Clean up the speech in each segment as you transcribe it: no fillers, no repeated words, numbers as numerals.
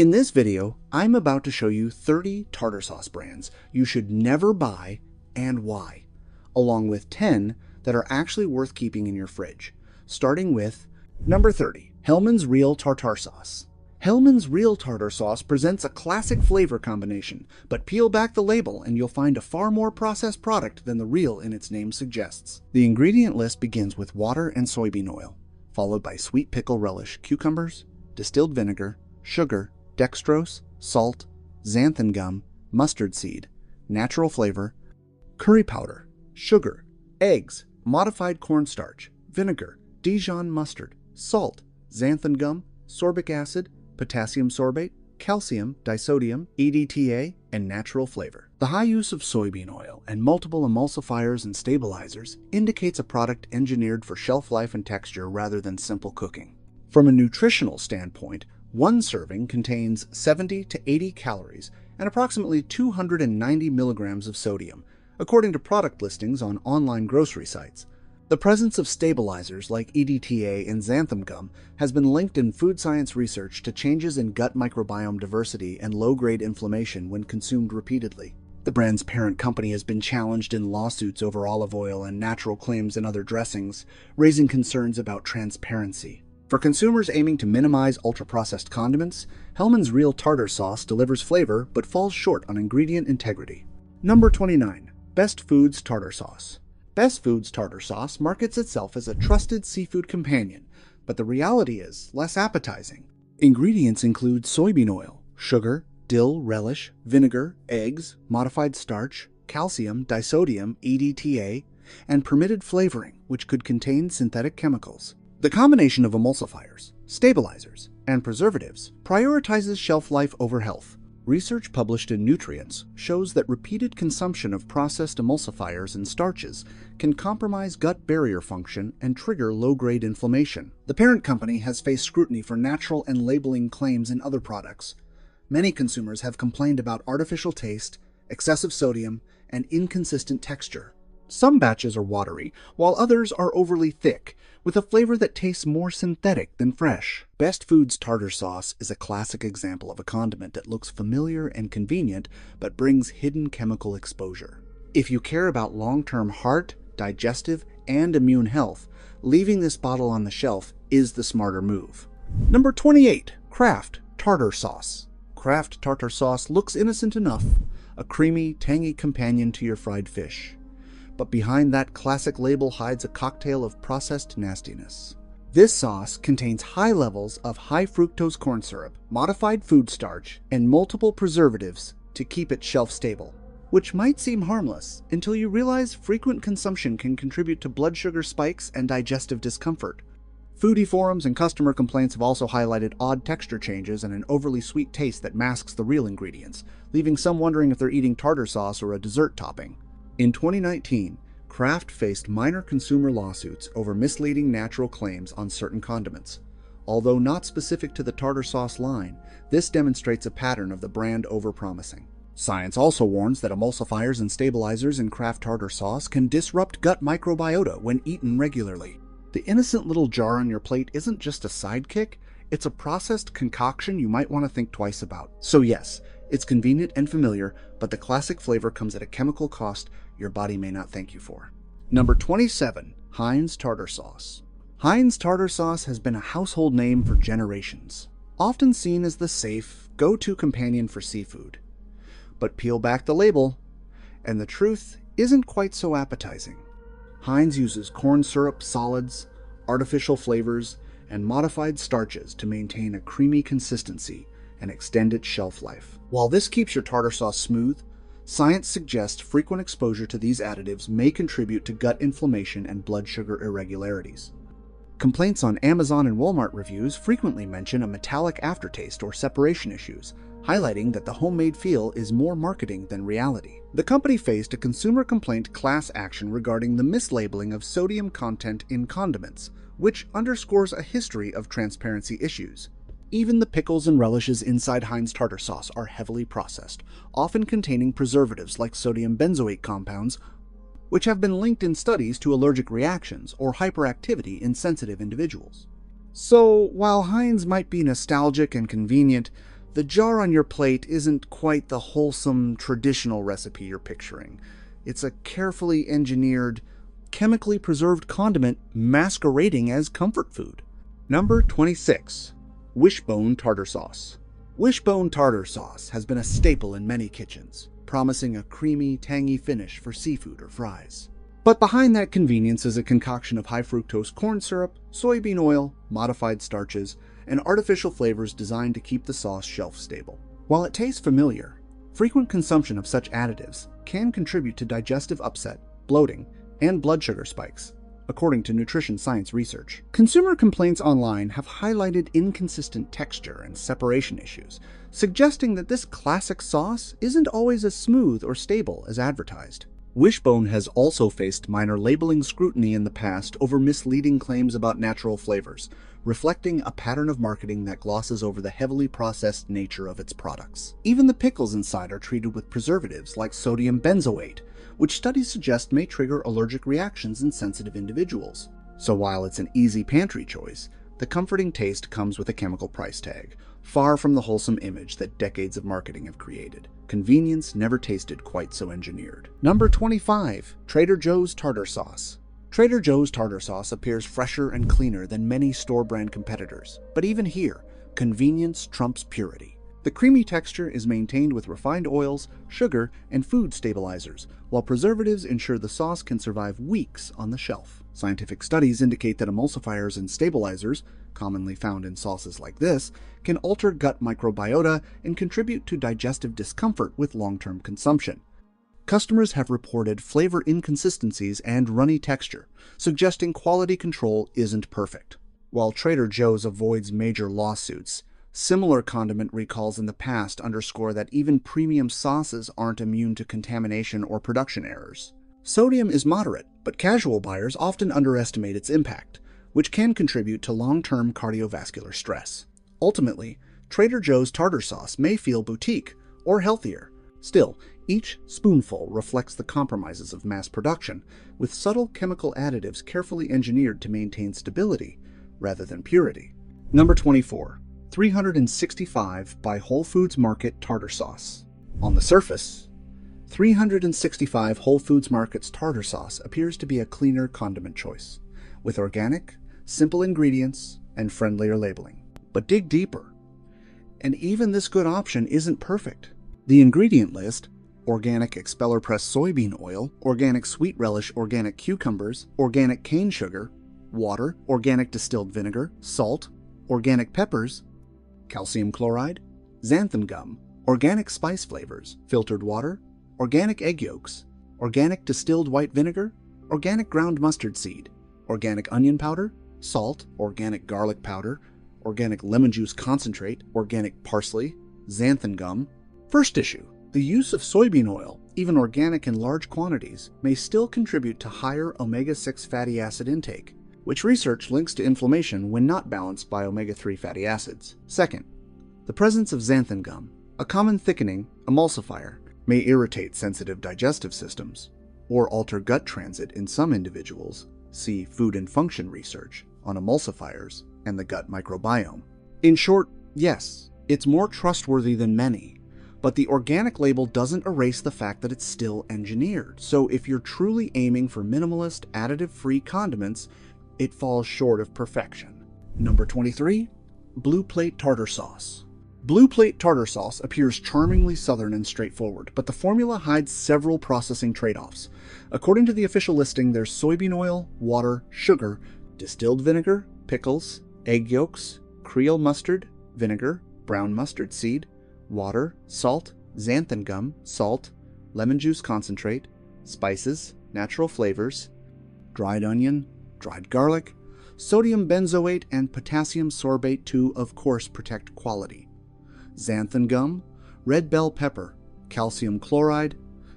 In this video, I'm about to show you 30 tartar sauce brands you should never buy and why, along with 10 that are actually worth keeping in your fridge, starting with number 30, Hellmann's Real Tartar Sauce. Hellmann's Real Tartar Sauce presents a classic flavor combination, but peel back the label and you'll find a far more processed product than the real in its name suggests. The ingredient list begins with water and soybean oil, followed by sweet pickle relish, cucumbers, distilled vinegar, sugar, dextrose, salt, xanthan gum, mustard seed, natural flavor, curry powder, sugar, eggs, modified cornstarch, vinegar, Dijon mustard, salt, xanthan gum, sorbic acid, potassium sorbate, calcium, disodium, EDTA, and natural flavor. The high use of soybean oil and multiple emulsifiers and stabilizers indicates a product engineered for shelf life and texture rather than simple cooking. From a nutritional standpoint, one serving contains 70 to 80 calories and approximately 290 milligrams of sodium, according to product listings on online grocery sites. The presence of stabilizers like EDTA and xanthan gum has been linked in food science research to changes in gut microbiome diversity and low-grade inflammation when consumed repeatedly. The brand's parent company has been challenged in lawsuits over olive oil and natural claims in other dressings, raising concerns about transparency. For consumers aiming to minimize ultra-processed condiments, Hellmann's Real Tartar Sauce delivers flavor but falls short on ingredient integrity. Number 29. Best Foods Tartar Sauce. Best Foods Tartar Sauce markets itself as a trusted seafood companion, but the reality is less appetizing. Ingredients include soybean oil, sugar, dill relish, vinegar, eggs, modified starch, calcium, disodium, EDTA, and permitted flavoring, which could contain synthetic chemicals. The combination of emulsifiers, stabilizers, and preservatives prioritizes shelf life over health. Research published in Nutrients shows that repeated consumption of processed emulsifiers and starches can compromise gut barrier function and trigger low-grade inflammation. The parent company has faced scrutiny for natural and labeling claims in other products. Many consumers have complained about artificial taste, excessive sodium, and inconsistent texture. Some batches are watery, while others are overly thick, with a flavor that tastes more synthetic than fresh. Best Foods Tartar Sauce is a classic example of a condiment that looks familiar and convenient, but brings hidden chemical exposure. If you care about long-term heart, digestive, and immune health, leaving this bottle on the shelf is the smarter move. Number 28. Kraft Tartar Sauce. Kraft Tartar Sauce looks innocent enough, a creamy, tangy companion to your fried fish. But behind that classic label hides a cocktail of processed nastiness. This sauce contains high levels of high fructose corn syrup, modified food starch, and multiple preservatives to keep it shelf stable, which might seem harmless until you realize frequent consumption can contribute to blood sugar spikes and digestive discomfort. Foodie forums and customer complaints have also highlighted odd texture changes and an overly sweet taste that masks the real ingredients, leaving some wondering if they're eating tartar sauce or a dessert topping. In 2019, Kraft faced minor consumer lawsuits over misleading natural claims on certain condiments. Although not specific to the tartar sauce line, this demonstrates a pattern of the brand overpromising. Science also warns that emulsifiers and stabilizers in Kraft tartar sauce can disrupt gut microbiota when eaten regularly. The innocent little jar on your plate isn't just a sidekick, it's a processed concoction you might want to think twice about. So yes, it's convenient and familiar, but the classic flavor comes at a chemical cost your body may not thank you for. Number 27. Heinz Tartar Sauce. Heinz Tartar Sauce has been a household name for generations, often seen as the safe, go-to companion for seafood. But peel back the label, and the truth isn't quite so appetizing. Heinz uses corn syrup solids, artificial flavors, and modified starches to maintain a creamy consistency and extend its shelf life. While this keeps your tartar sauce smooth, science suggests frequent exposure to these additives may contribute to gut inflammation and blood sugar irregularities. Complaints on Amazon and Walmart reviews frequently mention a metallic aftertaste or separation issues, highlighting that the homemade feel is more marketing than reality. The company faced a consumer complaint class action regarding the mislabeling of sodium content in condiments, which underscores a history of transparency issues. Even the pickles and relishes inside Heinz tartar sauce are heavily processed, often containing preservatives like sodium benzoate compounds, which have been linked in studies to allergic reactions or hyperactivity in sensitive individuals. So, while Heinz might be nostalgic and convenient, The jar on your plate isn't quite the wholesome, traditional recipe you're picturing. It's a carefully engineered, chemically preserved condiment masquerading as comfort food. Number 26. Wishbone Tartar Sauce. Wishbone tartar sauce has been a staple in many kitchens, promising a creamy, tangy finish for seafood or fries. But behind that convenience is a concoction of high-fructose corn syrup, soybean oil, modified starches, and artificial flavors designed to keep the sauce shelf-stable. While it tastes familiar, frequent consumption of such additives can contribute to digestive upset, bloating, and blood sugar spikes, according to nutrition science research. Consumer complaints online have highlighted inconsistent texture and separation issues, suggesting that this classic sauce isn't always as smooth or stable as advertised. Wishbone has also faced minor labeling scrutiny in the past over misleading claims about natural flavors, reflecting a pattern of marketing that glosses over the heavily processed nature of its products. Even the pickles inside are treated with preservatives like sodium benzoate, which studies suggest may trigger allergic reactions in sensitive individuals. So while it's an easy pantry choice, the comforting taste comes with a chemical price tag, far from the wholesome image that decades of marketing have created. Convenience never tasted quite so engineered. Number 25. Trader Joe's Tartar Sauce. Trader Joe's tartar sauce appears fresher and cleaner than many store-brand competitors, but even here, convenience trumps purity. The creamy texture is maintained with refined oils, sugar, and food stabilizers, while preservatives ensure the sauce can survive weeks on the shelf. Scientific studies indicate that emulsifiers and stabilizers, commonly found in sauces like this, can alter gut microbiota and contribute to digestive discomfort with long-term consumption. Customers have reported flavor inconsistencies and runny texture, suggesting quality control isn't perfect. While Trader Joe's avoids major lawsuits, similar condiment recalls in the past underscore that even premium sauces aren't immune to contamination or production errors. Sodium is moderate, but casual buyers often underestimate its impact, which can contribute to long-term cardiovascular stress. Ultimately, Trader Joe's tartar sauce may feel boutique or healthier. Still, each spoonful reflects the compromises of mass production, with subtle chemical additives carefully engineered to maintain stability rather than purity. Number 24. 365 by Whole Foods Market Tartar Sauce. On the surface, 365 Whole Foods Market's tartar sauce appears to be a cleaner condiment choice, with organic, simple ingredients and friendlier labeling. But dig deeper, and even this good option isn't perfect. The ingredient list: organic expeller-pressed soybean oil, organic sweet relish organic cucumbers, organic cane sugar, water, organic distilled vinegar, salt, organic peppers, calcium chloride, xanthan gum, organic spice flavors, filtered water, organic egg yolks, organic distilled white vinegar, organic ground mustard seed, organic onion powder, salt, organic garlic powder, organic lemon juice concentrate, organic parsley, xanthan gum. First issue: the use of soybean oil, even organic in large quantities, may still contribute to higher omega-6 fatty acid intake, which research links to inflammation when not balanced by omega-3 fatty acids. Second, the presence of xanthan gum, a common thickening emulsifier, may irritate sensitive digestive systems or alter gut transit in some individuals. See Food and Function research on emulsifiers and the gut microbiome. In short, yes, it's more trustworthy than many, but the organic label doesn't erase the fact that it's still engineered. So if you're truly aiming for minimalist, additive-free condiments, it falls short of perfection. Number 23. Blue Plate Tartar Sauce. Blue Plate Tartar Sauce appears charmingly southern and straightforward, but the formula hides several processing trade-offs. According to the official listing, there's soybean oil, water, sugar, distilled vinegar, pickles, egg yolks, Creole mustard, vinegar, brown mustard seed, water, salt, xanthan gum, salt, lemon juice concentrate, spices, natural flavors, dried onion, dried garlic, sodium benzoate and potassium sorbate to, of course, protect quality, xanthan gum, red bell pepper, calcium chloride,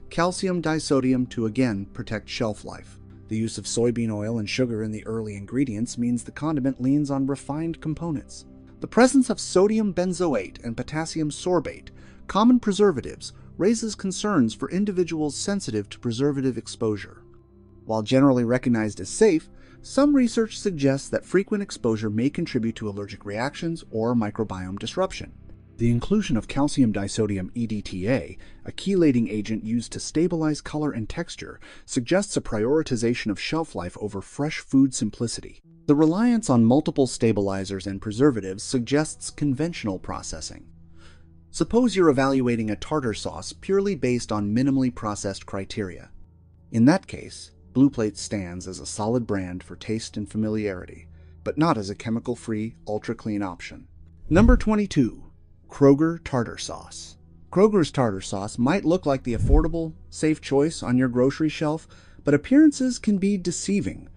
calcium disodium to again protect shelf life. The use of soybean oil and sugar in the early ingredients means the condiment leans on refined components. The presence of sodium benzoate and potassium sorbate, common preservatives, raises concerns for individuals sensitive to preservative exposure. While generally recognized as safe, some research suggests that frequent exposure may contribute to allergic reactions or microbiome disruption. The inclusion of calcium disodium EDTA, a chelating agent used to stabilize color and texture, suggests a prioritization of shelf life over fresh food simplicity. The reliance on multiple stabilizers and preservatives suggests conventional processing. Suppose you're evaluating a tartar sauce purely based on minimally processed criteria. In that case, Blue Plate stands as a solid brand for taste and familiarity, but not as a chemical-free, ultra-clean option. Number 22. Kroger Tartar Sauce. Kroger's tartar sauce might look like the affordable, safe choice on your grocery shelf, but appearances can be deceiving.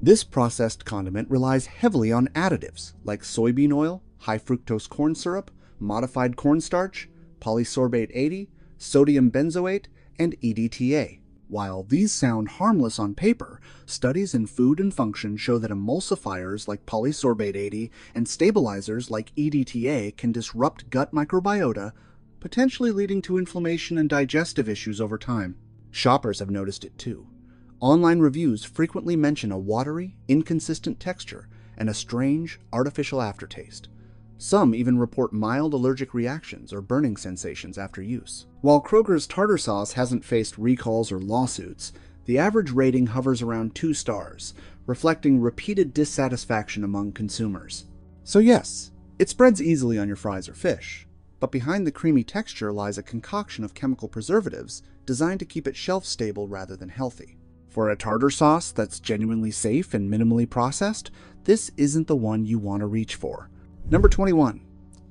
This processed condiment relies heavily on additives like soybean oil, high fructose corn syrup, modified cornstarch, polysorbate 80, sodium benzoate, and EDTA. While these sound harmless on paper, studies in food and function show that emulsifiers like polysorbate 80 and stabilizers like EDTA can disrupt gut microbiota, potentially leading to inflammation and digestive issues over time. Shoppers have noticed it too. Online reviews frequently mention a watery, inconsistent texture and a strange, artificial aftertaste. Some even report mild allergic reactions or burning sensations after use. While Kroger's tartar sauce hasn't faced recalls or lawsuits, the average rating hovers around 2 stars, reflecting repeated dissatisfaction among consumers. So yes, it spreads easily on your fries or fish, but behind the creamy texture lies a concoction of chemical preservatives designed to keep it shelf-stable rather than healthy. For a tartar sauce that's genuinely safe and minimally processed, this isn't the one you want to reach for. Number 21.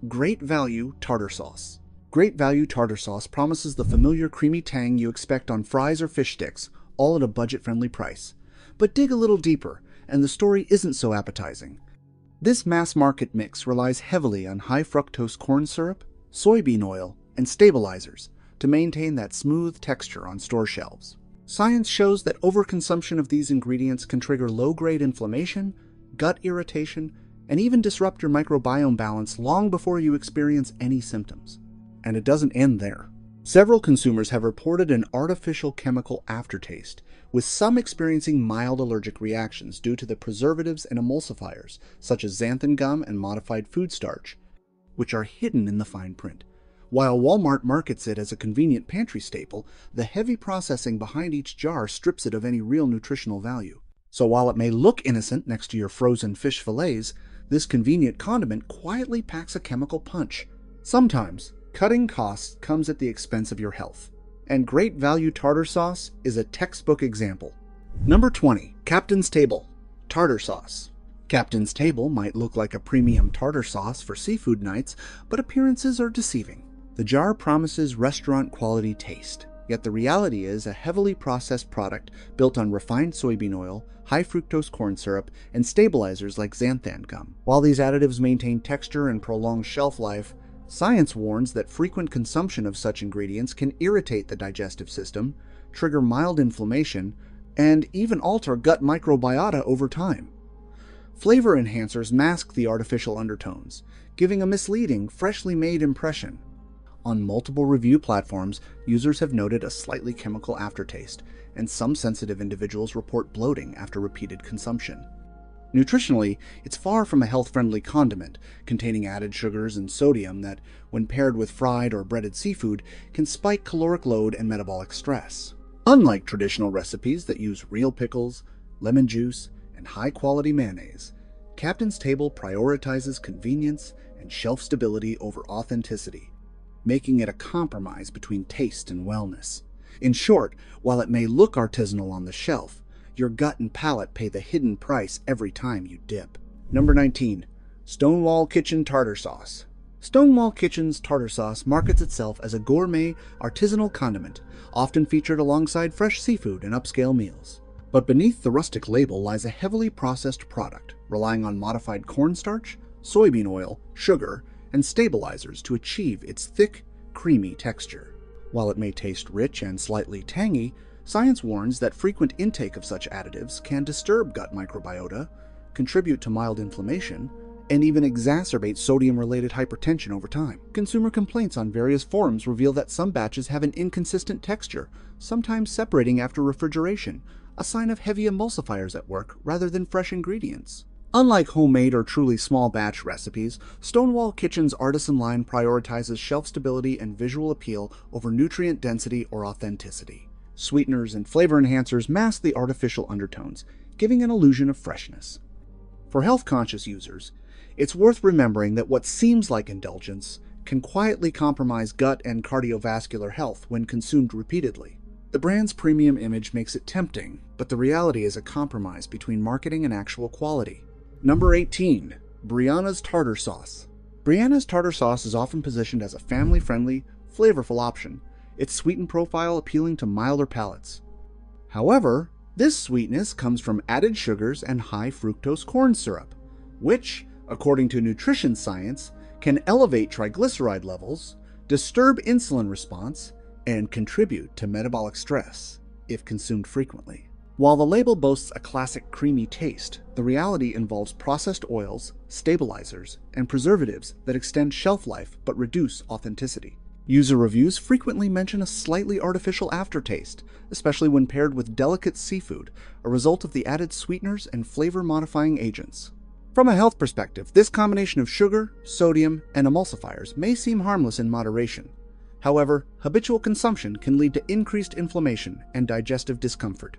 Great Value Tartar Sauce. Great Value Tartar Sauce promises the familiar creamy tang you expect on fries or fish sticks, all at a budget-friendly price. But dig a little deeper, and the story isn't so appetizing. This mass-market mix relies heavily on high fructose corn syrup, soybean oil, and stabilizers to maintain that smooth texture on store shelves. Science shows that overconsumption of these ingredients can trigger low-grade inflammation, gut irritation, and even disrupt your microbiome balance long before you experience any symptoms. And it doesn't end there. Several consumers have reported an artificial chemical aftertaste, with some experiencing mild allergic reactions due to the preservatives and emulsifiers, such as xanthan gum and modified food starch, which are hidden in the fine print. While Walmart markets it as a convenient pantry staple, the heavy processing behind each jar strips it of any real nutritional value. So while it may look innocent next to your frozen fish fillets, this convenient condiment quietly packs a chemical punch. Sometimes, cutting costs comes at the expense of your health. And Great Value Tartar Sauce is a textbook example. Number 20. Captain's Table Tartar Sauce. Captain's Table might look like a premium tartar sauce for seafood nights, but appearances are deceiving. The jar promises restaurant-quality taste, yet the reality is a heavily processed product built on refined soybean oil, high fructose corn syrup, and stabilizers like xanthan gum. While these additives maintain texture and prolong shelf life, science warns that frequent consumption of such ingredients can irritate the digestive system, trigger mild inflammation, and even alter gut microbiota over time. Flavor enhancers mask the artificial undertones, giving a misleading, freshly made impression. On multiple review platforms, users have noted a slightly chemical aftertaste, and some sensitive individuals report bloating after repeated consumption. Nutritionally, it's far from a health-friendly condiment, containing added sugars and sodium that, when paired with fried or breaded seafood, can spike caloric load and metabolic stress. Unlike traditional recipes that use real pickles, lemon juice, and high-quality mayonnaise, Captain's Table prioritizes convenience and shelf stability over authenticity, making it a compromise between taste and wellness. In short, while it may look artisanal on the shelf, your gut and palate pay the hidden price every time you dip. Number 19. Stonewall Kitchen Tartar Sauce. Stonewall Kitchen's tartar sauce markets itself as a gourmet, artisanal condiment, often featured alongside fresh seafood and upscale meals. But beneath the rustic label lies a heavily processed product, relying on modified cornstarch, soybean oil, sugar, and stabilizers to achieve its thick, creamy texture. While it may taste rich and slightly tangy, science warns that frequent intake of such additives can disturb gut microbiota, contribute to mild inflammation, and even exacerbate sodium-related hypertension over time. Consumer complaints on various forums reveal that some batches have an inconsistent texture, sometimes separating after refrigeration, a sign of heavy emulsifiers at work rather than fresh ingredients. Unlike homemade or truly small batch recipes, Stonewall Kitchen's artisan line prioritizes shelf stability and visual appeal over nutrient density or authenticity. Sweeteners and flavor enhancers mask the artificial undertones, giving an illusion of freshness. For health-conscious users, it's worth remembering that what seems like indulgence can quietly compromise gut and cardiovascular health when consumed repeatedly. The brand's premium image makes it tempting, but the reality is a compromise between marketing and actual quality. Number 18. Brianna's Tartar Sauce. Brianna's Tartar Sauce is often positioned as a family-friendly, flavorful option, its sweetened profile appealing to milder palates. However, this sweetness comes from added sugars and high fructose corn syrup, which, according to nutrition science, can elevate triglyceride levels, disturb insulin response, and contribute to metabolic stress if consumed frequently. While the label boasts a classic creamy taste, the reality involves processed oils, stabilizers, and preservatives that extend shelf life but reduce authenticity. User reviews frequently mention a slightly artificial aftertaste, especially when paired with delicate seafood, a result of the added sweeteners and flavor-modifying agents. From a health perspective, this combination of sugar, sodium, and emulsifiers may seem harmless in moderation. However, habitual consumption can lead to increased inflammation and digestive discomfort.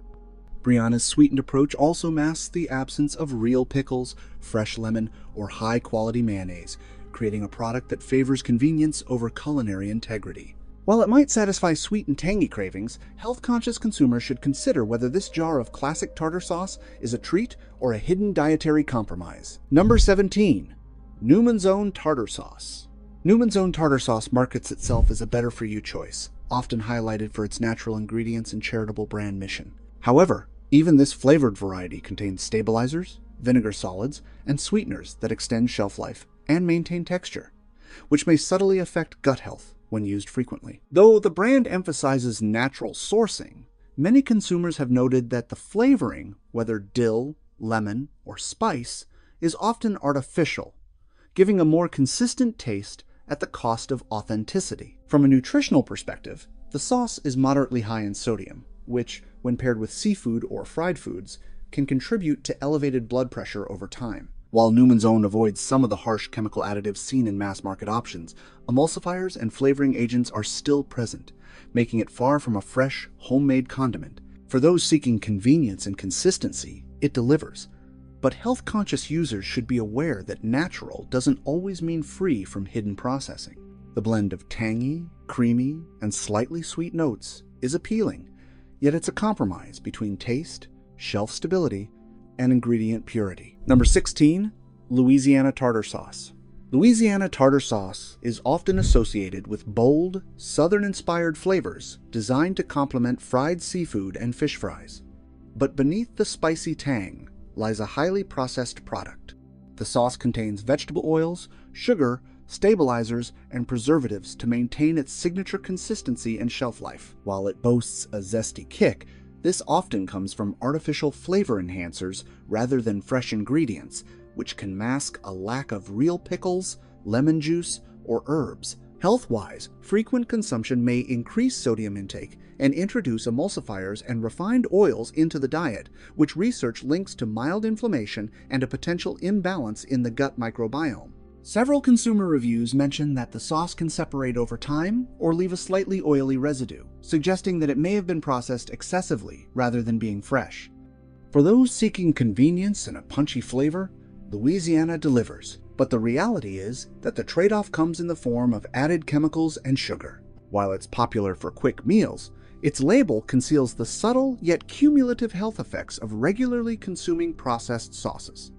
Brianna's sweetened approach also masks the absence of real pickles, fresh lemon, or high-quality mayonnaise, creating a product that favors convenience over culinary integrity. While it might satisfy sweet and tangy cravings, health-conscious consumers should consider whether this jar of classic tartar sauce is a treat or a hidden dietary compromise. Number 17. Newman's Own Tartar Sauce. Newman's Own Tartar Sauce markets itself as a better-for-you choice, often highlighted for its natural ingredients and charitable brand mission. However, even this flavored variety contains stabilizers, vinegar solids, and sweeteners that extend shelf life and maintain texture, which may subtly affect gut health when used frequently. Though the brand emphasizes natural sourcing, many consumers have noted that the flavoring, whether dill, lemon, or spice, is often artificial, giving a more consistent taste at the cost of authenticity. From a nutritional perspective, the sauce is moderately high in sodium, which, when paired with seafood or fried foods, can contribute to elevated blood pressure over time. While Newman's Own avoids some of the harsh chemical additives seen in mass-market options, emulsifiers and flavoring agents are still present, making it far from a fresh, homemade condiment. For those seeking convenience and consistency, it delivers. But health-conscious users should be aware that natural doesn't always mean free from hidden processing. The blend of tangy, creamy, and slightly sweet notes is appealing, yet it's a compromise between taste, shelf stability, and ingredient purity. Number 16. Louisiana Tartar Sauce. Louisiana Tartar Sauce is often associated with bold, southern-inspired flavors designed to complement fried seafood and fish fries. But beneath the spicy tang lies a highly processed product. The sauce contains vegetable oils, sugar, stabilizers, and preservatives to maintain its signature consistency and shelf life. While it boasts a zesty kick, this often comes from artificial flavor enhancers rather than fresh ingredients, which can mask a lack of real pickles, lemon juice, or herbs. Health-wise, frequent consumption may increase sodium intake and introduce emulsifiers and refined oils into the diet, which research links to mild inflammation and a potential imbalance in the gut microbiome. Several consumer reviews mention that the sauce can separate over time or leave a slightly oily residue, suggesting that it may have been processed excessively rather than being fresh. For those seeking convenience and a punchy flavor, Louisiana delivers, but the reality is that the trade-off comes in the form of added chemicals and sugar. While it's popular for quick meals, its label conceals the subtle yet cumulative health effects of regularly consuming processed sauces.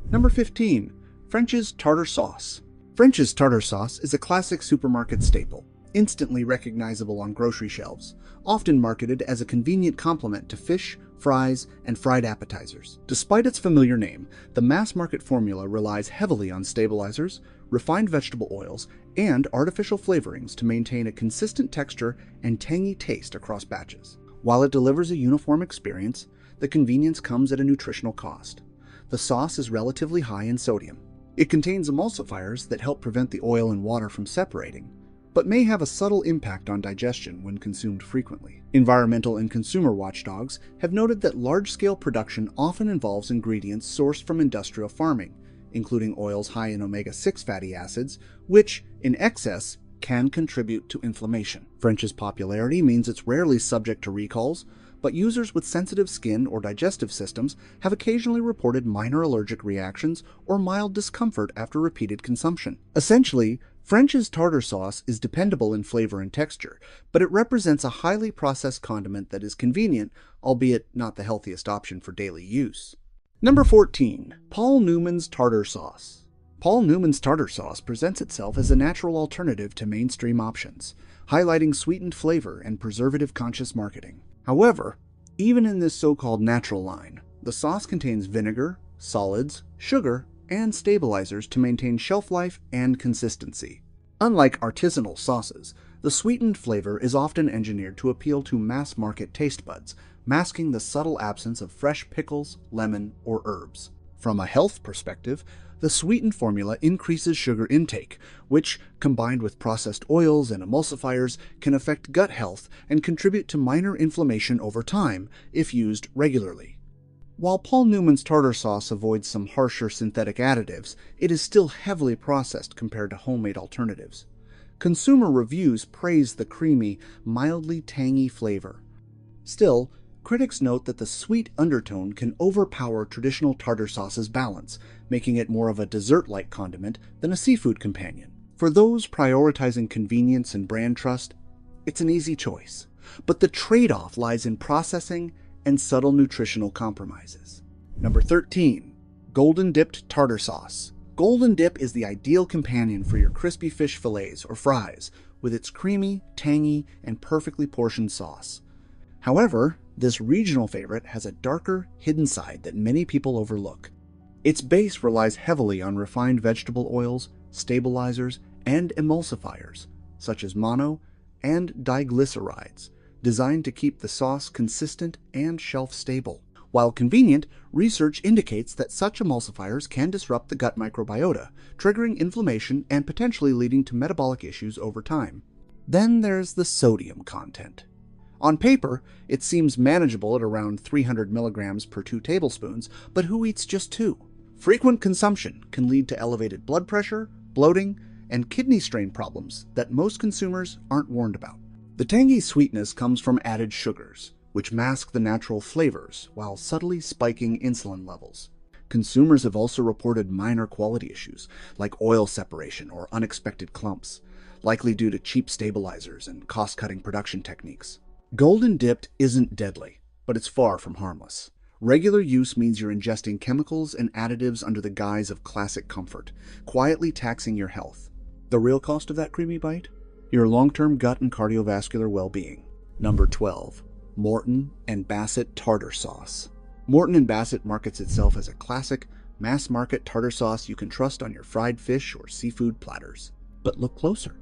Number 15. French's Tartar Sauce. French's Tartar Sauce is a classic supermarket staple, instantly recognizable on grocery shelves, often marketed as a convenient complement to fish, fries, and fried appetizers. Despite its familiar name, the mass-market formula relies heavily on stabilizers, refined vegetable oils, and artificial flavorings to maintain a consistent texture and tangy taste across batches. While it delivers a uniform experience, the convenience comes at a nutritional cost. The sauce is relatively high in sodium. It contains emulsifiers that help prevent the oil and water from separating, but may have a subtle impact on digestion when consumed frequently. Environmental and consumer watchdogs have noted that large-scale production often involves ingredients sourced from industrial farming, including oils high in omega-6 fatty acids, which, in excess, can contribute to inflammation. French's popularity means it's rarely subject to recalls, but users with sensitive skin or digestive systems have occasionally reported minor allergic reactions or mild discomfort after repeated consumption. Essentially, French's tartar sauce is dependable in flavor and texture, but it represents a highly processed condiment that is convenient, albeit not the healthiest option for daily use. Number 14. Paul Newman's tartar sauce. Paul Newman's tartar sauce presents itself as a natural alternative to mainstream options, highlighting sweetened flavor and preservative-conscious marketing. However, even in this so-called natural line, the sauce contains vinegar, solids, sugar, and stabilizers to maintain shelf life and consistency. Unlike artisanal sauces, the sweetened flavor is often engineered to appeal to mass-market taste buds, masking the subtle absence of fresh pickles, lemon, or herbs. From a health perspective, the sweetened formula increases sugar intake, which, combined with processed oils and emulsifiers, can affect gut health and contribute to minor inflammation over time if used regularly. While Paul Newman's tartar sauce avoids some harsher synthetic additives, it is still heavily processed compared to homemade alternatives. Consumer reviews praise the creamy, mildly tangy flavor. Still, critics note that the sweet undertone can overpower traditional tartar sauce's balance, making it more of a dessert-like condiment than a seafood companion. For those prioritizing convenience and brand trust, it's an easy choice. But the trade-off lies in processing and subtle nutritional compromises. Number 13. Golden Dipped Tartar Sauce. Golden Dip is the ideal companion for your crispy fish fillets or fries, with its creamy, tangy, and perfectly portioned sauce. However, this regional favorite has a darker, hidden side that many people overlook. Its base relies heavily on refined vegetable oils, stabilizers, and emulsifiers, such as mono and diglycerides, designed to keep the sauce consistent and shelf-stable. While convenient, research indicates that such emulsifiers can disrupt the gut microbiota, triggering inflammation and potentially leading to metabolic issues over time. Then there's the sodium content. On paper, it seems manageable at around 300 milligrams per 2 tablespoons, but who eats just 2? Frequent consumption can lead to elevated blood pressure, bloating, and kidney strain problems that most consumers aren't warned about. The tangy sweetness comes from added sugars, which mask the natural flavors while subtly spiking insulin levels. Consumers have also reported minor quality issues, like oil separation or unexpected clumps, likely due to cheap stabilizers and cost-cutting production techniques. Golden Dipped isn't deadly, but it's far from harmless. Regular use means you're ingesting chemicals and additives under the guise of classic comfort, quietly taxing your health. The real cost of that creamy bite? Your long-term gut and cardiovascular well-being. Number 12. Morton & Bassett Tartar Sauce. Morton & Bassett markets itself as a classic, mass-market tartar sauce you can trust on your fried fish or seafood platters. But look closer,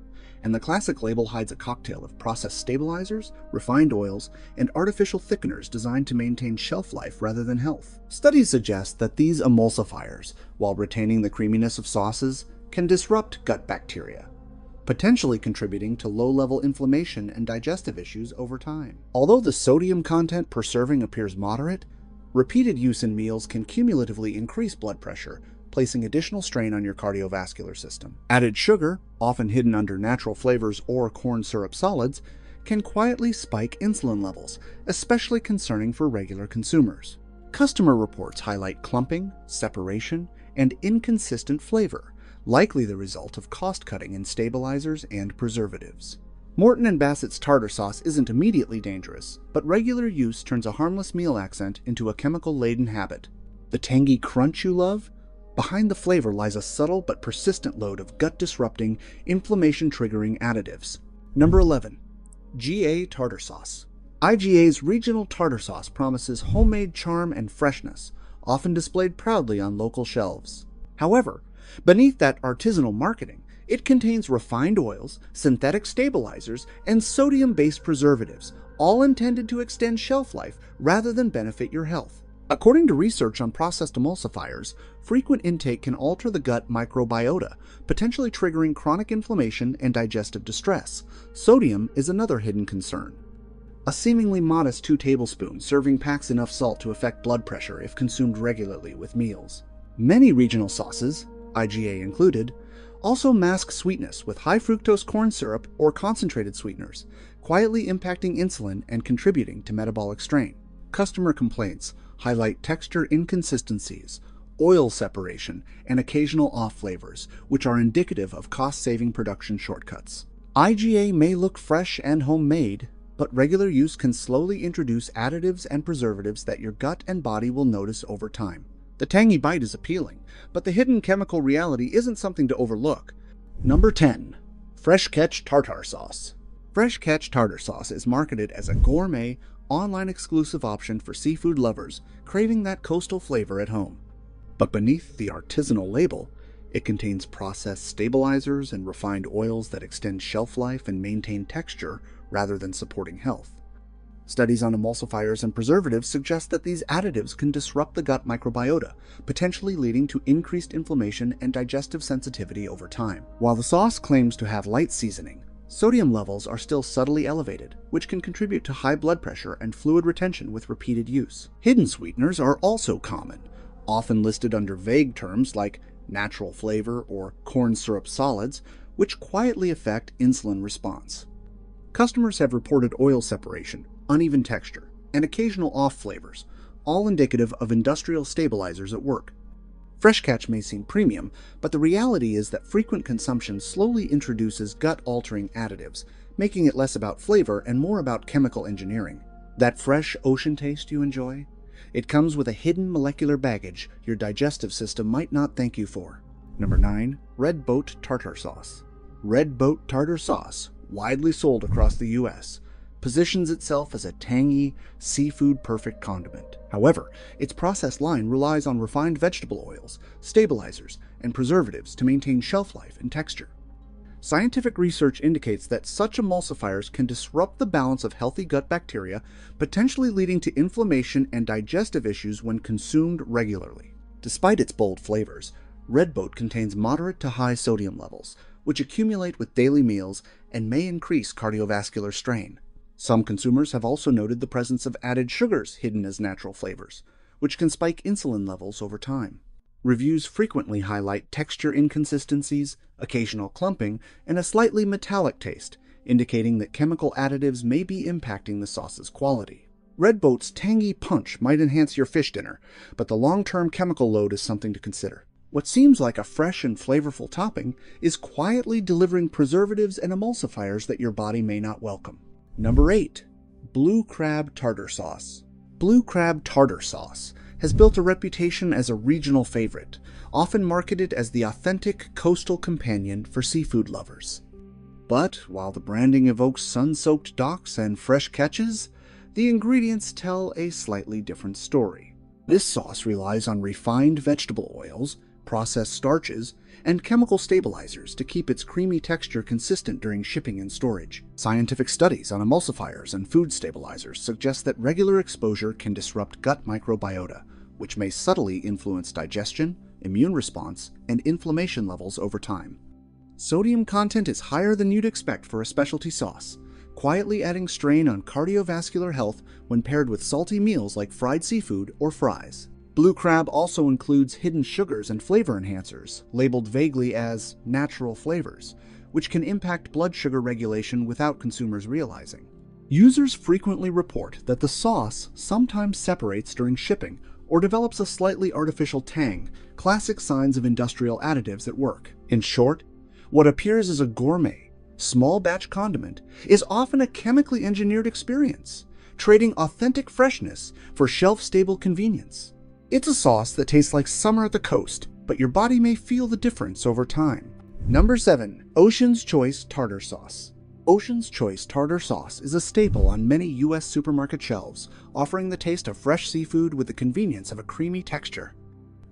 and the classic label hides a cocktail of processed stabilizers, refined oils, and artificial thickeners designed to maintain shelf life rather than health. Studies suggest that these emulsifiers, while retaining the creaminess of sauces, can disrupt gut bacteria, potentially contributing to low-level inflammation and digestive issues over time. Although the sodium content per serving appears moderate, repeated use in meals can cumulatively increase blood pressure, placing additional strain on your cardiovascular system. Added sugar, often hidden under natural flavors or corn syrup solids, can quietly spike insulin levels, especially concerning for regular consumers. Customer reports highlight clumping, separation, and inconsistent flavor, likely the result of cost-cutting in stabilizers and preservatives. Morton & Bassett's tartar sauce isn't immediately dangerous, but regular use turns a harmless meal accent into a chemical-laden habit. The tangy crunch you love? Behind the flavor lies a subtle but persistent load of gut-disrupting, inflammation-triggering additives. Number 11. GA Tartar Sauce. IGA's regional tartar sauce promises homemade charm and freshness, often displayed proudly on local shelves. However, beneath that artisanal marketing, it contains refined oils, synthetic stabilizers, and sodium-based preservatives, all intended to extend shelf life rather than benefit your health. According to research on processed emulsifiers, frequent intake can alter the gut microbiota, potentially triggering chronic inflammation and digestive distress. Sodium is another hidden concern. A seemingly modest 2 tablespoon serving packs enough salt to affect blood pressure if consumed regularly with meals. Many regional sauces, IGA included, also mask sweetness with high fructose corn syrup or concentrated sweeteners, quietly impacting insulin and contributing to metabolic strain. Customer complaints highlight texture inconsistencies, oil separation, and occasional off flavors, which are indicative of cost-saving production shortcuts. IGA may look fresh and homemade, but regular use can slowly introduce additives and preservatives that your gut and body will notice over time. The tangy bite is appealing, but the hidden chemical reality isn't something to overlook. Number 10. Fresh Catch Tartar Sauce. Fresh Catch Tartar Sauce is marketed as a gourmet, online-exclusive option for seafood lovers craving that coastal flavor at home. But beneath the artisanal label, it contains processed stabilizers and refined oils that extend shelf life and maintain texture rather than supporting health. Studies on emulsifiers and preservatives suggest that these additives can disrupt the gut microbiota, potentially leading to increased inflammation and digestive sensitivity over time. While the sauce claims to have light seasoning, sodium levels are still subtly elevated, which can contribute to high blood pressure and fluid retention with repeated use. Hidden sweeteners are also common, often listed under vague terms like natural flavor or corn syrup solids, which quietly affect insulin response. Customers have reported oil separation, uneven texture, and occasional off flavors, all indicative of industrial stabilizers at work. Fresh Catch may seem premium, but the reality is that frequent consumption slowly introduces gut-altering additives, making it less about flavor and more about chemical engineering. That fresh ocean taste you enjoy? It comes with a hidden molecular baggage your digestive system might not thank you for. Number 9. Red Boat Tartar Sauce. Red Boat Tartar Sauce, widely sold across the U.S., positions itself as a tangy, seafood-perfect condiment. However, its process line relies on refined vegetable oils, stabilizers, and preservatives to maintain shelf life and texture. Scientific research indicates that such emulsifiers can disrupt the balance of healthy gut bacteria, potentially leading to inflammation and digestive issues when consumed regularly. Despite its bold flavors, Red Boat contains moderate to high sodium levels, which accumulate with daily meals and may increase cardiovascular strain. Some consumers have also noted the presence of added sugars hidden as natural flavors, which can spike insulin levels over time. Reviews frequently highlight texture inconsistencies, occasional clumping, and a slightly metallic taste, indicating that chemical additives may be impacting the sauce's quality. Red Boat's tangy punch might enhance your fish dinner, but the long-term chemical load is something to consider. What seems like a fresh and flavorful topping is quietly delivering preservatives and emulsifiers that your body may not welcome. Number 8. Blue Crab Tartar Sauce. Blue Crab Tartar Sauce has built a reputation as a regional favorite, often marketed as the authentic coastal companion for seafood lovers. But while the branding evokes sun-soaked docks and fresh catches, the ingredients tell a slightly different story. This sauce relies on refined vegetable oils, processed starches, and chemical stabilizers to keep its creamy texture consistent during shipping and storage. Scientific studies on emulsifiers and food stabilizers suggest that regular exposure can disrupt gut microbiota, which may subtly influence digestion, immune response, and inflammation levels over time. Sodium content is higher than you'd expect for a specialty sauce, quietly adding strain on cardiovascular health when paired with salty meals like fried seafood or fries. Blue crab also includes hidden sugars and flavor enhancers, labeled vaguely as natural flavors, which can impact blood sugar regulation without consumers realizing. Users frequently report that the sauce sometimes separates during shipping or develops a slightly artificial tang, classic signs of industrial additives at work. In short, what appears as a gourmet, small-batch condiment is often a chemically engineered experience, trading authentic freshness for shelf-stable convenience. It's a sauce that tastes like summer at the coast, but your body may feel the difference over time. Number 7. Ocean's Choice Tartar Sauce. Ocean's Choice Tartar Sauce is a staple on many U.S. supermarket shelves, offering the taste of fresh seafood with the convenience of a creamy texture.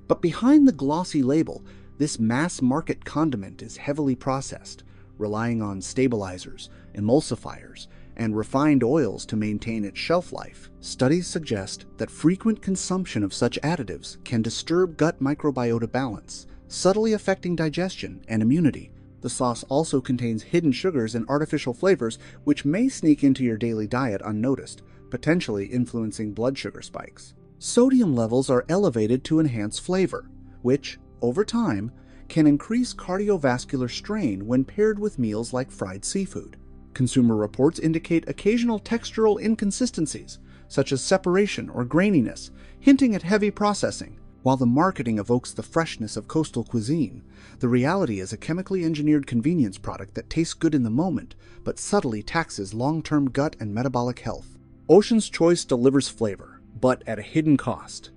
But behind the glossy label, this mass-market condiment is heavily processed, relying on stabilizers, emulsifiers, and refined oils to maintain its shelf life. Studies suggest that frequent consumption of such additives can disturb gut microbiota balance, subtly affecting digestion and immunity. The sauce also contains hidden sugars and artificial flavors which may sneak into your daily diet unnoticed, potentially influencing blood sugar spikes. Sodium levels are elevated to enhance flavor, which, over time, can increase cardiovascular strain when paired with meals like fried seafood. Consumer reports indicate occasional textural inconsistencies, such as separation or graininess, hinting at heavy processing. While the marketing evokes the freshness of coastal cuisine, the reality is a chemically engineered convenience product that tastes good in the moment, but subtly taxes long-term gut and metabolic health. Ocean's Choice delivers flavor, but at a hidden cost.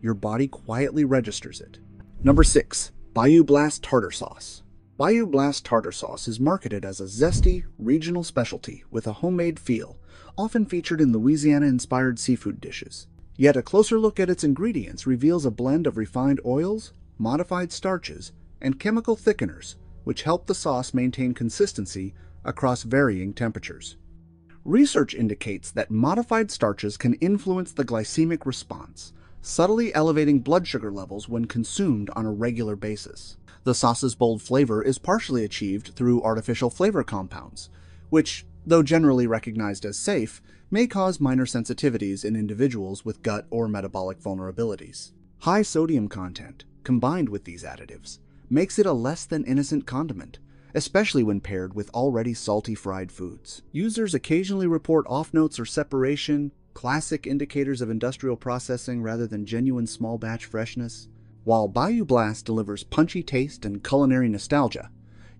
Your body quietly registers it. Number 6. Bayou Blast Tartar Sauce. Bayou Blast Tartar Sauce is marketed as a zesty, regional specialty with a homemade feel, often featured in Louisiana-inspired seafood dishes. Yet a closer look at its ingredients reveals a blend of refined oils, modified starches, and chemical thickeners, which help the sauce maintain consistency across varying temperatures. Research indicates that modified starches can influence the glycemic response, subtly elevating blood sugar levels when consumed on a regular basis. The sauce's bold flavor is partially achieved through artificial flavor compounds, which, though generally recognized as safe, may cause minor sensitivities in individuals with gut or metabolic vulnerabilities. High sodium content, combined with these additives, makes it a less than innocent condiment, especially when paired with already salty fried foods. Users occasionally report off-notes or separation, classic indicators of industrial processing rather than genuine small-batch freshness. While Bayou Blast delivers punchy taste and culinary nostalgia,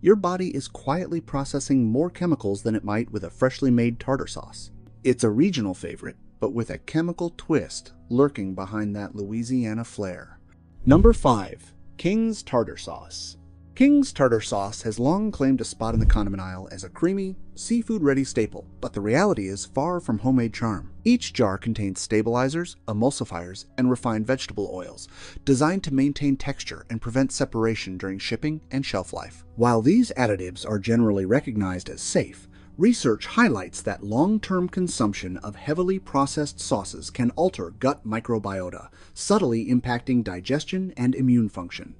your body is quietly processing more chemicals than it might with a freshly made tartar sauce. It's a regional favorite, but with a chemical twist lurking behind that Louisiana flair. Number 5. King's Tartar Sauce. King's Tartar Sauce has long claimed a spot in the condiment aisle as a creamy, seafood-ready staple, but the reality is far from homemade charm. Each jar contains stabilizers, emulsifiers, and refined vegetable oils, designed to maintain texture and prevent separation during shipping and shelf life. While these additives are generally recognized as safe, research highlights that long-term consumption of heavily processed sauces can alter gut microbiota, subtly impacting digestion and immune function.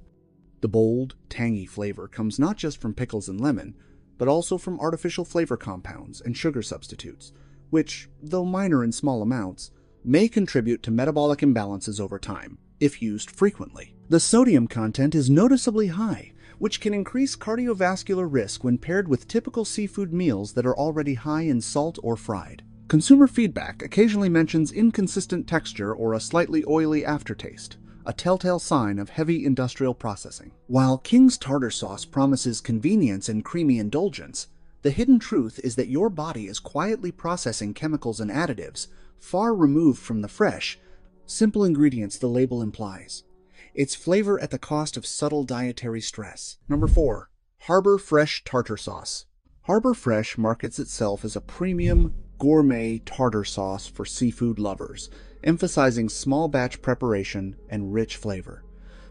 The bold, tangy flavor comes not just from pickles and lemon, but also from artificial flavor compounds and sugar substitutes, which, though minor in small amounts, may contribute to metabolic imbalances over time, if used frequently. The sodium content is noticeably high, which can increase cardiovascular risk when paired with typical seafood meals that are already high in salt or fried. Consumer feedback occasionally mentions inconsistent texture or a slightly oily aftertaste, a telltale sign of heavy industrial processing. While King's Tartar Sauce promises convenience and creamy indulgence, the hidden truth is that your body is quietly processing chemicals and additives far removed from the fresh, simple ingredients the label implies. Its flavor at the cost of subtle dietary stress. Number 4. Harbor Fresh Tartar Sauce. Harbor Fresh markets itself as a premium, gourmet tartar sauce for seafood lovers, emphasizing small batch preparation and rich flavor.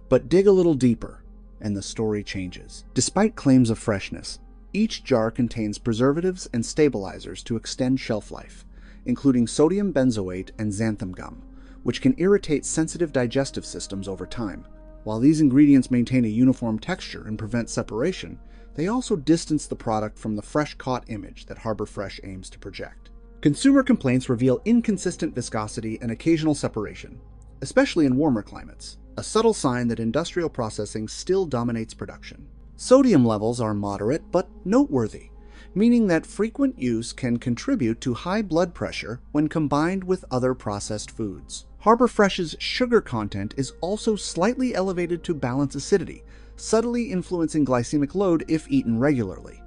But dig a little deeper, and the story changes. Despite claims of freshness, each jar contains preservatives and stabilizers to extend shelf life, including sodium benzoate and xanthan gum, which can irritate sensitive digestive systems over time. While these ingredients maintain a uniform texture and prevent separation, they also distance the product from the fresh-caught image that Harbor Fresh aims to project. Consumer complaints reveal inconsistent viscosity and occasional separation, especially in warmer climates, a subtle sign that industrial processing still dominates production. Sodium levels are moderate but noteworthy, meaning that frequent use can contribute to high blood pressure when combined with other processed foods. Harbor Fresh's sugar content is also slightly elevated to balance acidity, subtly influencing glycemic load if eaten regularly.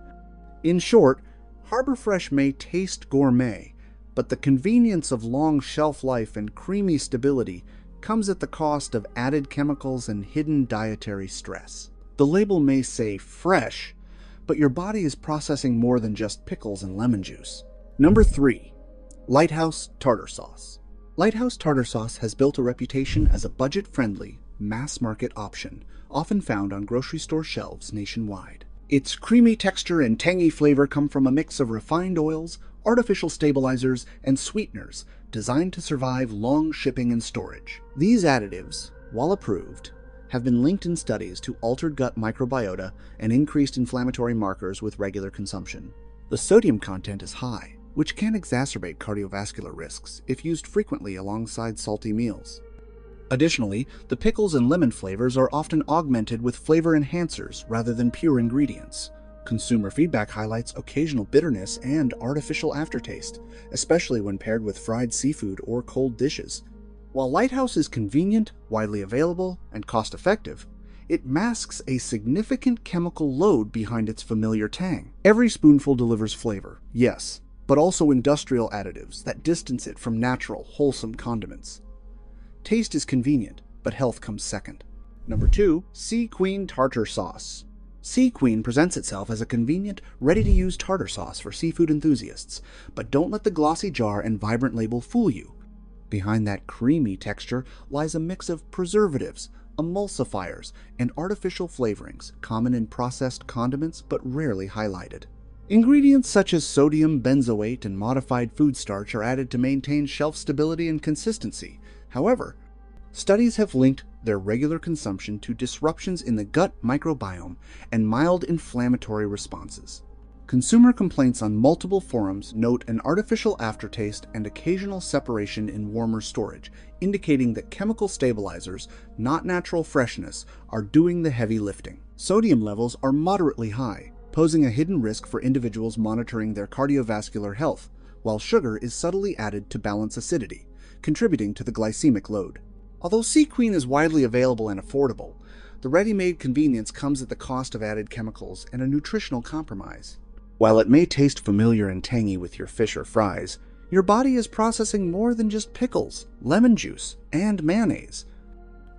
In short, Harbor Fresh may taste gourmet, but the convenience of long shelf life and creamy stability comes at the cost of added chemicals and hidden dietary stress. The label may say fresh, but your body is processing more than just pickles and lemon juice. Number 3. Lighthouse Tartar Sauce. Lighthouse Tartar Sauce has built a reputation as a budget-friendly, mass-market option, often found on grocery store shelves nationwide. Its creamy texture and tangy flavor come from a mix of refined oils, artificial stabilizers, and sweeteners designed to survive long shipping and storage. These additives, while approved, have been linked in studies to altered gut microbiota and increased inflammatory markers with regular consumption. The sodium content is high, which can exacerbate cardiovascular risks if used frequently alongside salty meals. Additionally, the pickles and lemon flavors are often augmented with flavor enhancers rather than pure ingredients. Consumer feedback highlights occasional bitterness and artificial aftertaste, especially when paired with fried seafood or cold dishes. While Lighthouse is convenient, widely available, and cost-effective, it masks a significant chemical load behind its familiar tang. Every spoonful delivers flavor, yes, but also industrial additives that distance it from natural, wholesome condiments. Taste is convenient, but health comes second. Number 2. Sea Queen Tartar Sauce. Sea Queen presents itself as a convenient, ready-to-use tartar sauce for seafood enthusiasts, but don't let the glossy jar and vibrant label fool you. Behind that creamy texture lies a mix of preservatives, emulsifiers, and artificial flavorings, common in processed condiments but rarely highlighted. Ingredients such as sodium benzoate and modified food starch are added to maintain shelf stability and consistency. However, studies have linked their regular consumption to disruptions in the gut microbiome and mild inflammatory responses. Consumer complaints on multiple forums note an artificial aftertaste and occasional separation in warmer storage, indicating that chemical stabilizers, not natural freshness, are doing the heavy lifting. Sodium levels are moderately high, posing a hidden risk for individuals monitoring their cardiovascular health, while sugar is subtly added to balance acidity, contributing to the glycemic load. Although Sea Queen is widely available and affordable, the ready-made convenience comes at the cost of added chemicals and a nutritional compromise. While it may taste familiar and tangy with your fish or fries, your body is processing more than just pickles, lemon juice, and mayonnaise.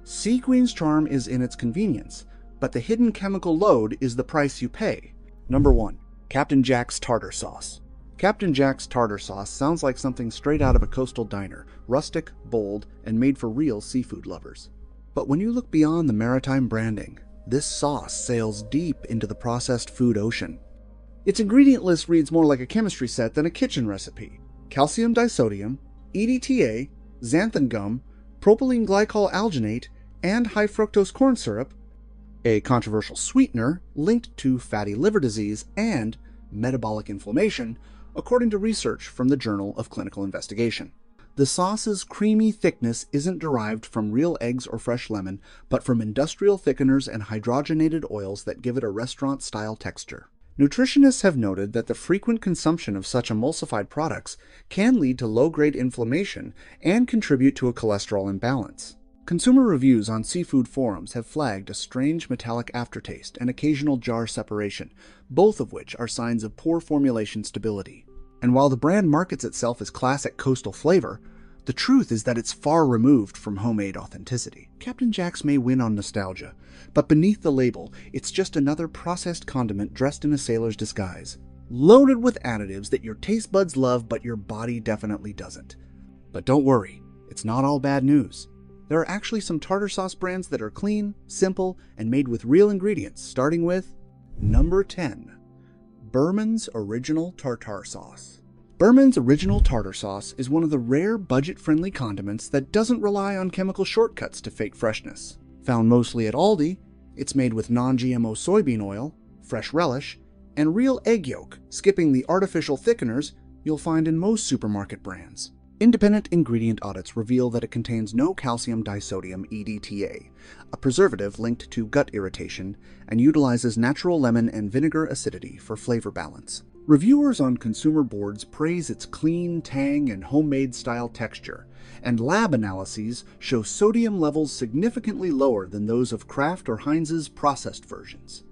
Sea Queen's charm is in its convenience, but the hidden chemical load is the price you pay. Number 1. Captain Jack's Tartar Sauce. Captain Jack's Tartar Sauce sounds like something straight out of a coastal diner, rustic, bold, and made for real seafood lovers. But when you look beyond the maritime branding, this sauce sails deep into the processed food ocean. Its ingredient list reads more like a chemistry set than a kitchen recipe. Calcium disodium, EDTA, xanthan gum, propylene glycol alginate, and high fructose corn syrup, a controversial sweetener linked to fatty liver disease and metabolic inflammation, according to research from the Journal of Clinical Investigation. The sauce's creamy thickness isn't derived from real eggs or fresh lemon, but from industrial thickeners and hydrogenated oils that give it a restaurant-style texture. Nutritionists have noted that the frequent consumption of such emulsified products can lead to low-grade inflammation and contribute to a cholesterol imbalance. Consumer reviews on seafood forums have flagged a strange metallic aftertaste and occasional jar separation, both of which are signs of poor formulation stability. And while the brand markets itself as classic coastal flavor, the truth is that it's far removed from homemade authenticity. Captain Jack's may win on nostalgia, but beneath the label, it's just another processed condiment dressed in a sailor's disguise, loaded with additives that your taste buds love but your body definitely doesn't. But don't worry, it's not all bad news. There are actually some tartar sauce brands that are clean, simple, and made with real ingredients, starting with number 10. Berman's Original Tartar Sauce. Berman's Original Tartar Sauce is one of the rare budget-friendly condiments that doesn't rely on chemical shortcuts to fake freshness. Found mostly at Aldi, it's made with non-GMO soybean oil, fresh relish, and real egg yolk, skipping the artificial thickeners you'll find in most supermarket brands. Independent ingredient audits reveal that it contains no calcium disodium EDTA, a preservative linked to gut irritation, and utilizes natural lemon and vinegar acidity for flavor balance. Reviewers on consumer boards praise its clean, tang, and homemade-style texture, and lab analyses show sodium levels significantly lower than those of Kraft or Heinz's processed versions.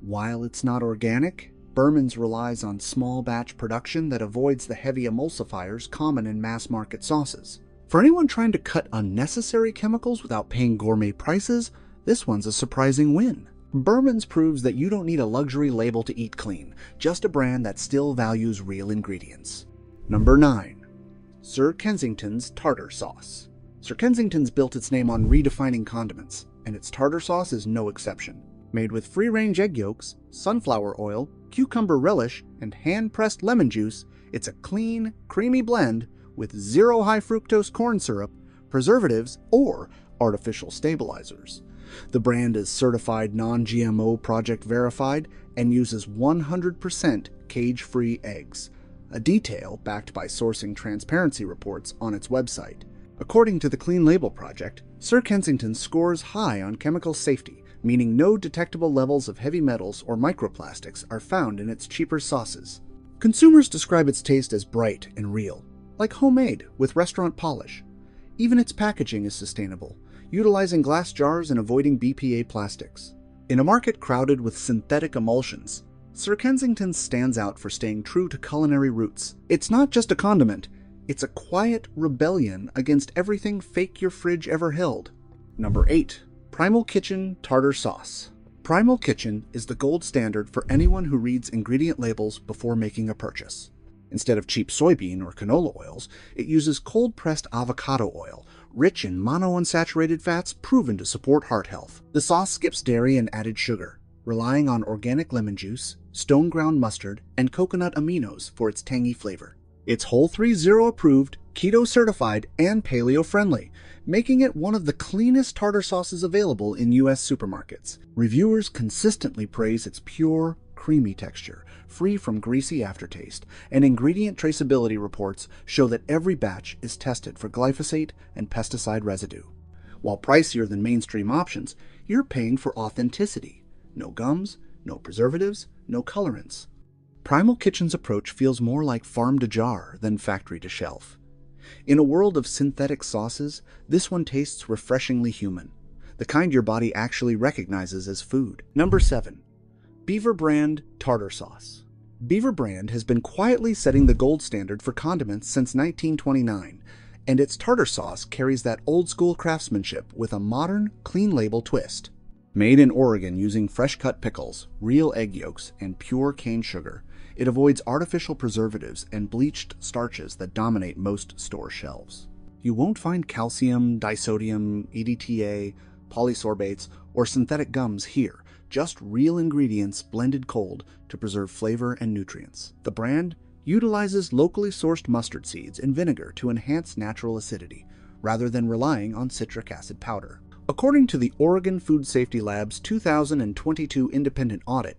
While it's not organic, Berman's relies on small batch production that avoids the heavy emulsifiers common in mass-market sauces. For anyone trying to cut unnecessary chemicals without paying gourmet prices, this one's a surprising win. Berman's proves that you don't need a luxury label to eat clean, just a brand that still values real ingredients. Number 9. Sir Kensington's Tartar Sauce. Sir Kensington's built its name on redefining condiments, and its tartar sauce is no exception. Made with free-range egg yolks, sunflower oil, cucumber relish, and hand-pressed lemon juice, It's a clean, creamy blend with zero high fructose corn syrup, preservatives, or artificial stabilizers. The brand is certified non-GMO project verified and uses 100% cage-free eggs, a detail backed by sourcing transparency reports on its website. According to the Clean Label Project, Sir Kensington scores high on chemical safety, meaning no detectable levels of heavy metals or microplastics are found in its cheaper sauces. Consumers describe its taste as bright and real, like homemade with restaurant polish. Even its packaging is sustainable, utilizing glass jars and avoiding BPA plastics. In a market crowded with synthetic emulsions, Sir Kensington stands out for staying true to culinary roots. It's not just a condiment, it's a quiet rebellion against everything fake your fridge ever held. Number 8. Primal Kitchen Tartar Sauce. Primal Kitchen is the gold standard for anyone who reads ingredient labels before making a purchase. Instead of cheap soybean or canola oils, it uses cold-pressed avocado oil, rich in monounsaturated fats proven to support heart health. The sauce skips dairy and added sugar, relying on organic lemon juice, stone-ground mustard, and coconut aminos for its tangy flavor. It's Whole 3.0 approved, keto certified, and paleo friendly, making it one of the cleanest tartar sauces available in U.S. supermarkets. Reviewers consistently praise its pure, creamy texture, free from greasy aftertaste, and ingredient traceability reports show that every batch is tested for glyphosate and pesticide residue. While pricier than mainstream options, you're paying for authenticity. No gums, no preservatives, no colorants. Primal Kitchen's approach feels more like farm to jar than factory to shelf. In a world of synthetic sauces, this one tastes refreshingly human, the kind your body actually recognizes as food. Number 7. Beaver Brand Tartar Sauce. Beaver Brand has been quietly setting the gold standard for condiments since 1929, and its tartar sauce carries that old-school craftsmanship with a modern, clean label twist. Made in Oregon using fresh-cut pickles, real egg yolks, and pure cane sugar, it avoids artificial preservatives and bleached starches that dominate most store shelves. You won't find calcium, disodium, EDTA, polysorbates, or synthetic gums here, just real ingredients blended cold to preserve flavor and nutrients. The brand utilizes locally sourced mustard seeds and vinegar to enhance natural acidity, rather than relying on citric acid powder. According to the Oregon Food Safety Lab's 2022 independent audit,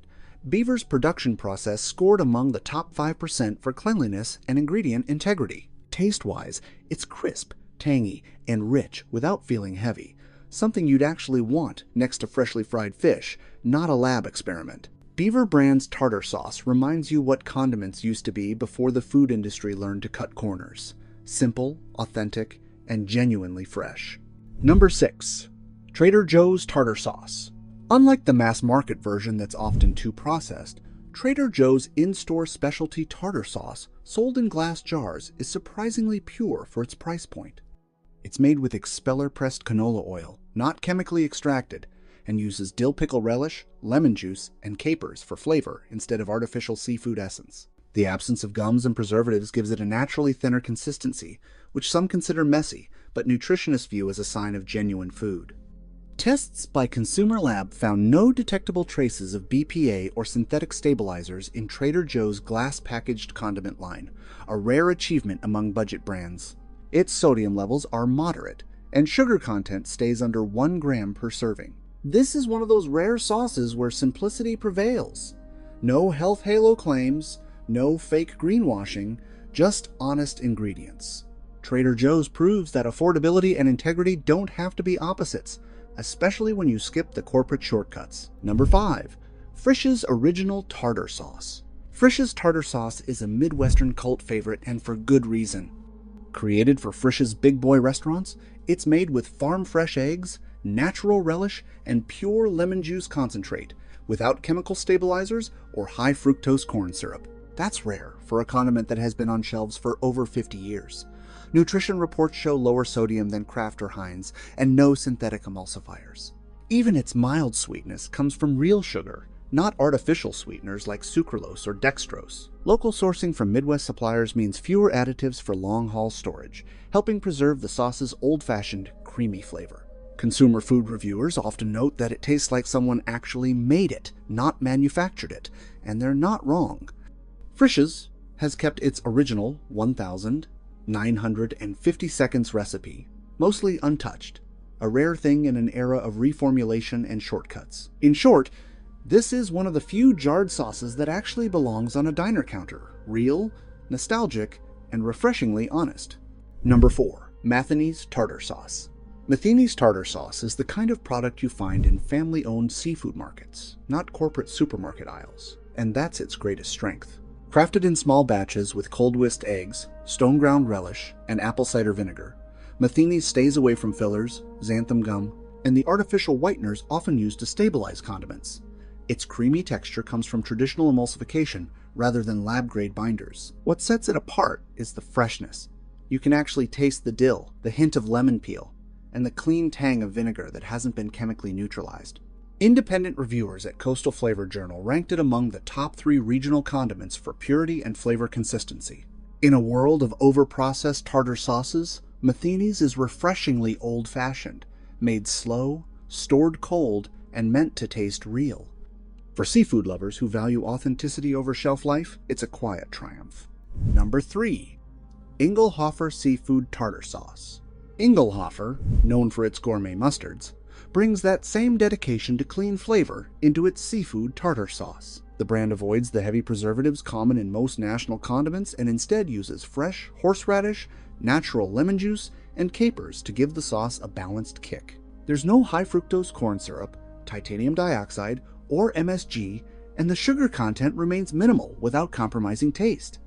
Beaver's production process scored among the top 5% for cleanliness and ingredient integrity. Taste-wise, it's crisp, tangy, and rich without feeling heavy, something you'd actually want next to freshly fried fish, not a lab experiment. Beaver Brand's tartar sauce reminds you what condiments used to be before the food industry learned to cut corners. Simple, authentic, and genuinely fresh. Number 6. Trader Joe's Tartar Sauce. Unlike the mass market version that's often too processed, Trader Joe's in-store specialty tartar sauce, sold in glass jars, is surprisingly pure for its price point. It's made with expeller-pressed canola oil, not chemically extracted, and uses dill pickle relish, lemon juice, and capers for flavor instead of artificial seafood essence. The absence of gums and preservatives gives it a naturally thinner consistency, which some consider messy, but nutritionists view as a sign of genuine food. Tests by Consumer Lab found no detectable traces of BPA or synthetic stabilizers in Trader Joe's glass-packaged condiment line, a rare achievement among budget brands. Its sodium levels are moderate, and sugar content stays under 1 gram per serving. This is one of those rare sauces where simplicity prevails. No health halo claims, no fake greenwashing, just honest ingredients. Trader Joe's proves that affordability and integrity don't have to be opposites, especially when you skip the corporate shortcuts. Number 5. Frisch's Original Tartar Sauce. Frisch's tartar sauce is a Midwestern cult favorite, and for good reason. Created for Frisch's big boy restaurants, it's made with farm-fresh eggs, natural relish, and pure lemon juice concentrate, without chemical stabilizers or high fructose corn syrup. That's rare for a condiment that has been on shelves for over 50 years. Nutrition reports show lower sodium than Kraft or Heinz, and no synthetic emulsifiers. Even its mild sweetness comes from real sugar, not artificial sweeteners like sucralose or dextrose. Local sourcing from Midwest suppliers means fewer additives for long-haul storage, helping preserve the sauce's old-fashioned, creamy flavor. Consumer food reviewers often note that it tastes like someone actually made it, not manufactured it, and they're not wrong. Frisch's has kept its original 1,950 seconds recipe, mostly untouched, a rare thing in an era of reformulation and shortcuts. In short, this is one of the few jarred sauces that actually belongs on a diner counter, real, nostalgic, and refreshingly honest. Number 4. Matheny's Tartar Sauce. Matheny's Tartar Sauce is the kind of product you find in family-owned seafood markets, not corporate supermarket aisles, and that's its greatest strength. Crafted in small batches with cold whisked eggs, stone ground relish, and apple cider vinegar, Matheny's stays away from fillers, xanthan gum, and the artificial whiteners often used to stabilize condiments. Its creamy texture comes from traditional emulsification rather than lab-grade binders. What sets it apart is the freshness. You can actually taste the dill, the hint of lemon peel, and the clean tang of vinegar that hasn't been chemically neutralized. Independent reviewers at Coastal Flavor Journal ranked it among the top 3 regional condiments for purity and flavor consistency. In a world of over-processed tartar sauces, Matheny's is refreshingly old-fashioned, made slow, stored cold, and meant to taste real. For seafood lovers who value authenticity over shelf life, it's a quiet triumph. Number 3. Ingelhofer Seafood Tartar Sauce. Ingelhofer, known for its gourmet mustards, brings that same dedication to clean flavor into its seafood tartar sauce. The brand avoids the heavy preservatives common in most national condiments and instead uses fresh horseradish, natural lemon juice, and capers to give the sauce a balanced kick. There's no high fructose corn syrup, titanium dioxide, or MSG, and the sugar content remains minimal without compromising taste.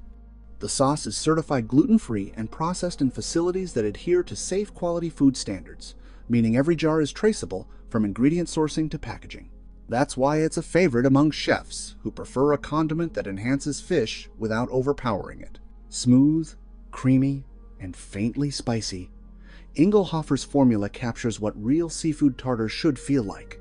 The sauce is certified gluten-free and processed in facilities that adhere to safe quality food standards, meaning every jar is traceable from ingredient sourcing to packaging. That's why it's a favorite among chefs who prefer a condiment that enhances fish without overpowering it. Smooth, creamy, and faintly spicy, Ingelhofer's formula captures what real seafood tartar should feel like.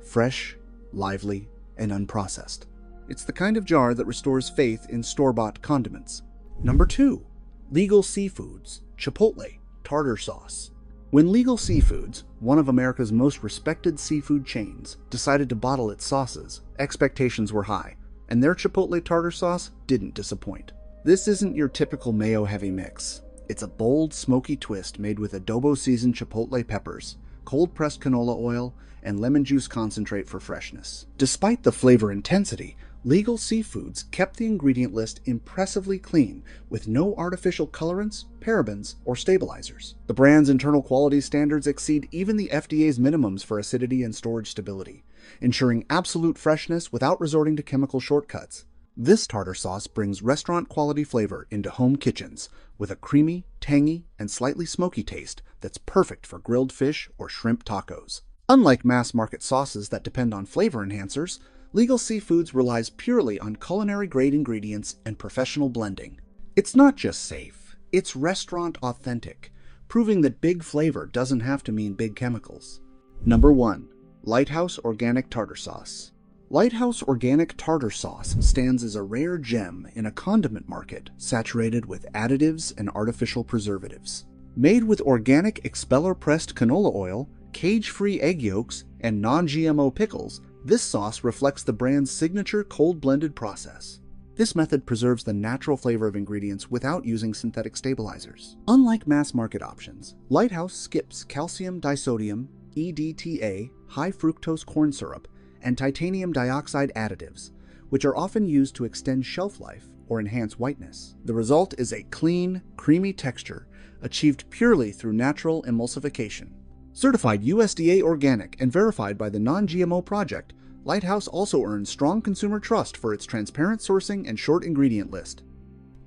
Fresh, lively, and unprocessed. It's the kind of jar that restores faith in store-bought condiments. Number 2. Legal Seafoods Chipotle Tartar Sauce. When Legal Seafoods, one of America's most respected seafood chains, decided to bottle its sauces, expectations were high, and their Chipotle tartar sauce didn't disappoint. This isn't your typical mayo-heavy mix. It's a bold, smoky twist made with adobo-seasoned chipotle peppers, cold-pressed canola oil, and lemon juice concentrate for freshness. Despite the flavor intensity, Legal Seafoods kept the ingredient list impressively clean, with no artificial colorants, parabens, or stabilizers. The brand's internal quality standards exceed even the FDA's minimums for acidity and storage stability, ensuring absolute freshness without resorting to chemical shortcuts. This tartar sauce brings restaurant-quality flavor into home kitchens, with a creamy, tangy, and slightly smoky taste that's perfect for grilled fish or shrimp tacos. Unlike mass-market sauces that depend on flavor enhancers, Legal Seafoods relies purely on culinary-grade ingredients and professional blending. It's not just safe, it's restaurant-authentic, proving that big flavor doesn't have to mean big chemicals. Number 1. Lighthouse Organic Tartar Sauce. Lighthouse Organic Tartar Sauce stands as a rare gem in a condiment market saturated with additives and artificial preservatives. Made with organic expeller-pressed canola oil, cage-free egg yolks, and non-GMO pickles, this sauce reflects the brand's signature cold-blended process. This method preserves the natural flavor of ingredients without using synthetic stabilizers. Unlike mass-market options, Lighthouse skips calcium disodium, EDTA, high-fructose corn syrup, and titanium dioxide additives, which are often used to extend shelf life or enhance whiteness. The result is a clean, creamy texture achieved purely through natural emulsification. Certified USDA organic and verified by the Non-GMO Project, Lighthouse also earns strong consumer trust for its transparent sourcing and short ingredient list.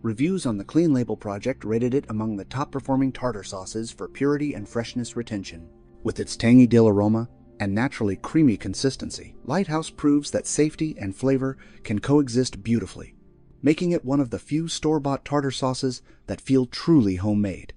Reviews on the Clean Label Project rated it among the top-performing tartar sauces for purity and freshness retention. With its tangy dill aroma and naturally creamy consistency, Lighthouse proves that safety and flavor can coexist beautifully, making it one of the few store-bought tartar sauces that feel truly homemade.